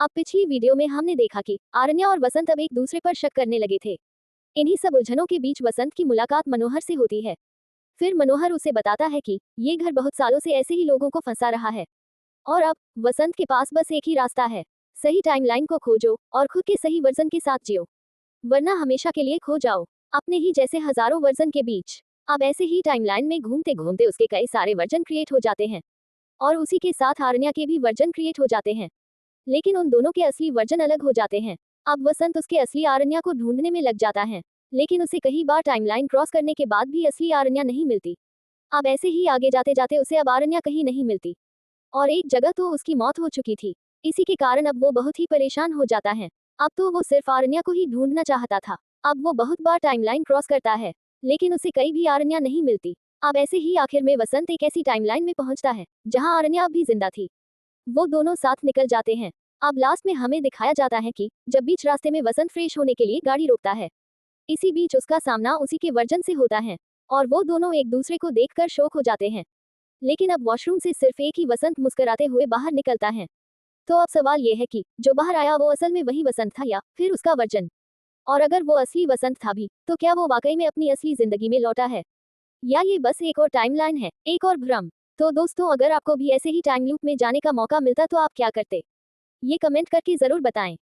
अब पिछली वीडियो में हमने देखा कि आरण्या और वसंत अब एक दूसरे पर शक करने लगे थे। इन्हीं सब उलझनों के बीच वसंत की मुलाकात मनोहर से होती है। फिर मनोहर उसे बताता है कि ये घर बहुत सालों से ऐसे ही लोगों को फंसा रहा है और अब वसंत के पास बस एक ही रास्ता है, सही टाइमलाइन को खोजो और खुद के सही वर्जन के साथ जियो, वरना हमेशा के लिए खो जाओ अपने ही जैसे हजारों वर्जन के बीच। अब ऐसे ही टाइमलाइन में घूमते घूमते उसके कई सारे वर्जन क्रिएट हो जाते हैं और उसी के साथ आरण्या के भी वर्जन क्रिएट हो जाते हैं, लेकिन उन दोनों के असली वर्जन अलग हो जाते हैं। अब वसंत उसके असली आरण्या को ढूंढने में लग जाता है, लेकिन उसे कई बार टाइमलाइन क्रॉस करने के बाद भी असली आरण्या नहीं मिलती। अब ऐसे ही आगे जाते जाते उसे अब आरण्या कहीं नहीं मिलती और एक जगह तो उसकी मौत हो चुकी थी। इसी के कारण अब वो बहुत ही परेशान हो जाता है। अब तो वो सिर्फ आरण्या को ही ढूंढना चाहता था। अब वो बहुत बार टाइमलाइन क्रॉस करता है, लेकिन उसे कहीं भी आरण्या नहीं मिलती। अब ऐसे ही आखिर में वसंत एक ऐसी टाइमलाइन में पहुंचता है जहां आरण्या अब भी जिंदा थी। वो दोनों साथ निकल जाते हैं। अब लास्ट में हमें दिखाया जाता है कि जब बीच रास्ते में वसंत फ्रेश होने के लिए गाड़ी रोकता है, इसी बीच उसका सामना उसी के वर्जन से होता है और वो दोनों एक दूसरे को देखकर शॉक हो जाते हैं। लेकिन अब वॉशरूम से सिर्फ एक ही वसंत मुस्कुराते हुए बाहर निकलता है। तो अब सवाल ये है कि जो बाहर आया वो असल में वही वसंत था या फिर उसका वर्जन? और अगर वो असली वसंत था भी, तो क्या वो वाकई में अपनी असली जिंदगी में लौटा है, या ये बस एक और टाइमलाइन है, एक और भ्रम? तो दोस्तों, अगर आपको भी ऐसे ही टाइम लूप में जाने का मौका मिलता तो आप क्या करते? ये कमेंट करके जरूर बताएं।